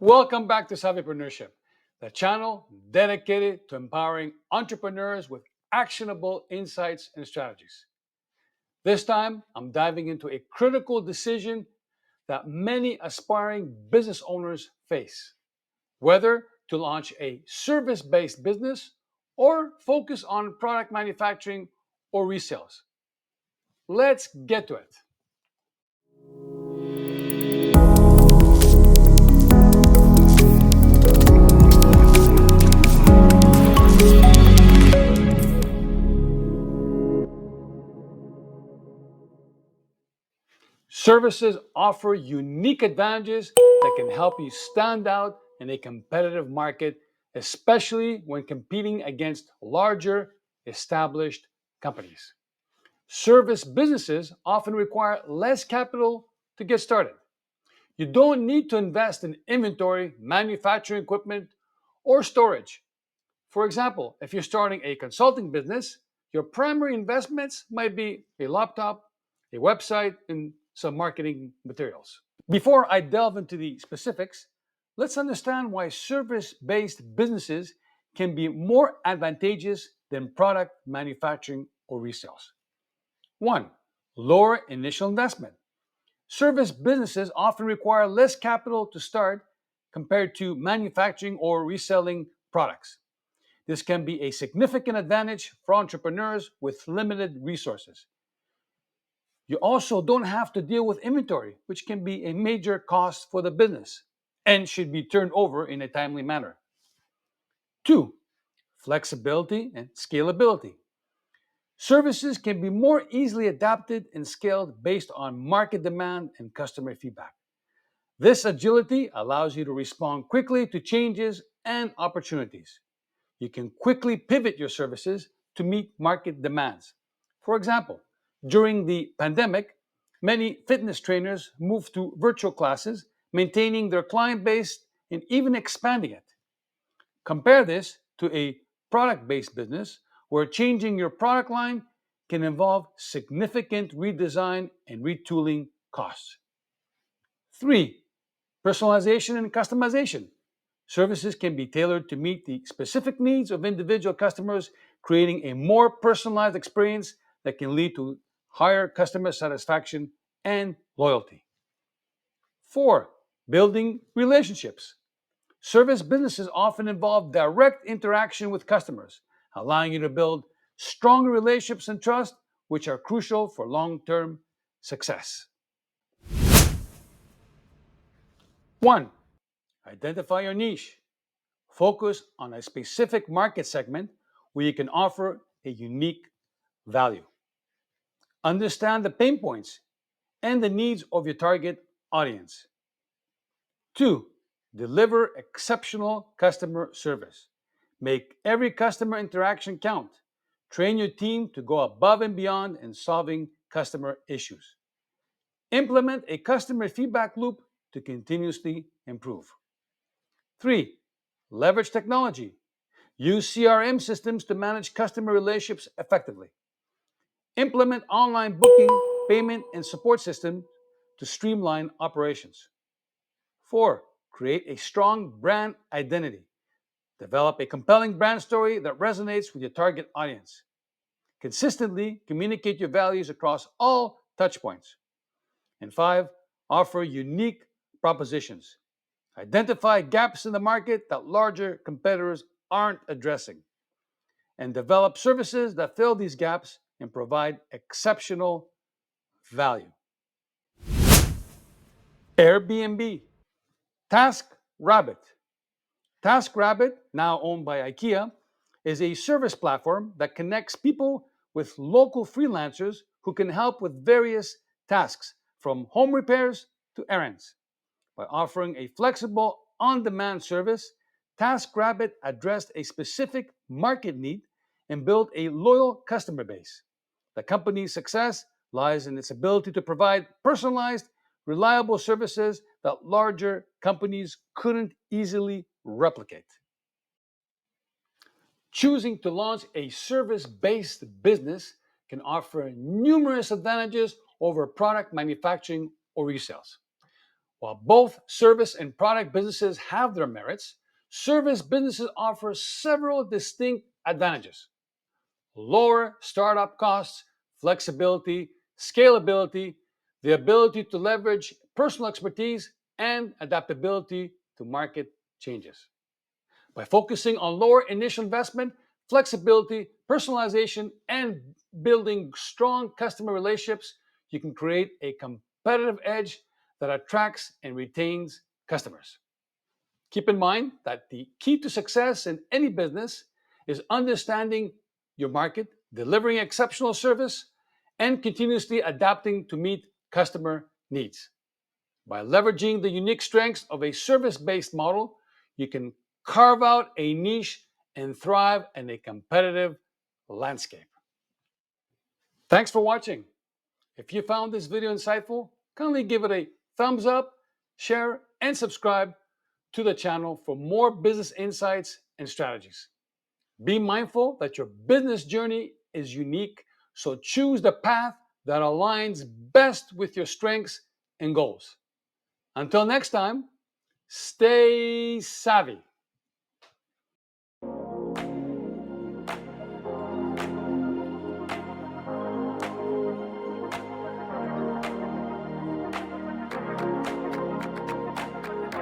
Welcome back to Savvypreneurship, the channel dedicated to empowering entrepreneurs with actionable insights and strategies. This time, I'm diving into a critical decision that many aspiring business owners face: whether to launch a service based business or focus on product manufacturing or resales. Let's get to it. Services offer unique advantages that can help you stand out in a competitive market, especially when competing against larger, established companies. Service businesses often require less capital to get started. You don't need to invest in inventory, manufacturing equipment, or storage. For example, if you're starting a consulting business, your primary investments might be a laptop, a website, and some marketing materials. Before I delve into the specifics, let's understand why service based businesses can be more advantageous than product manufacturing or resales. 1. Lower initial investment. Service businesses often require less capital to start compared to manufacturing or reselling products. This can be a significant advantage for entrepreneurs with limited resources. You also don't have to deal with inventory, which can be a major cost for the business and should be turned over in a timely manner. 2. Flexibility and scalability. Services can be more easily adapted and scaled based on market demand and customer feedback. This agility allows you to respond quickly to changes and opportunities. You can quickly pivot your services to meet market demands. For example, during the pandemic, many fitness trainers moved to virtual classes, maintaining their client base and even expanding it. Compare this to a product based business where changing your product line can involve significant redesign and retooling costs. 3. Personalization and customization. Services can be tailored to meet the specific needs of individual customers, creating a more personalized experience that can lead to higher customer satisfaction and loyalty. 4. Building relationships. Service businesses often involve direct interaction with customers, allowing you to build stronger relationships and trust, which are crucial for long term success. 1. Identify your niche. Focus on a specific market segment where you can offer a unique value. Understand the pain points and the needs of your target audience. 2. Deliver exceptional customer service. Make every customer interaction count. Train your team to go above and beyond in solving customer issues. Implement a customer feedback loop to continuously improve. 3. Leverage technology. Use CRM systems to manage customer relationships effectively. Implement online booking, payment, and support systems to streamline operations. 4. Create a strong brand identity. Develop a compelling brand story that resonates with your target audience. Consistently communicate your values across all touchpoints. And 5. Offer unique propositions. Identify gaps in the market that larger competitors aren't addressing, and develop services that fill these gaps and provide exceptional value. Airbnb. TaskRabbit. TaskRabbit, now owned by IKEA, is a service platform that connects people with local freelancers who can help with various tasks, from home repairs to errands. By offering a flexible, on demand service, TaskRabbit addressed a specific market need and built a loyal customer base. The company's success lies in its ability to provide personalized, reliable services that larger companies couldn't easily replicate. Choosing to launch a service based business can offer numerous advantages over product manufacturing or resales. While both service and product businesses have their merits, service businesses offer several distinct advantages: lower startup costs, flexibility, scalability, the ability to leverage personal expertise, and adaptability to market changes. By focusing on lower initial investment, flexibility, personalization, and building strong customer relationships, you can create a competitive edge that attracts and retains customers. Keep in mind that the key to success in any business is understanding your market, delivering exceptional service, and continuously adapting to meet customer needs. By leveraging the unique strengths of a service based model, you can carve out a niche and thrive in a competitive landscape. Thanks for watching. If you found this video insightful, kindly give it a thumbs up, share, and subscribe to the channel for more business insights and strategies. Be mindful that your business journey is unique, so choose the path that aligns best with your strengths and goals. Until next time, stay savvy.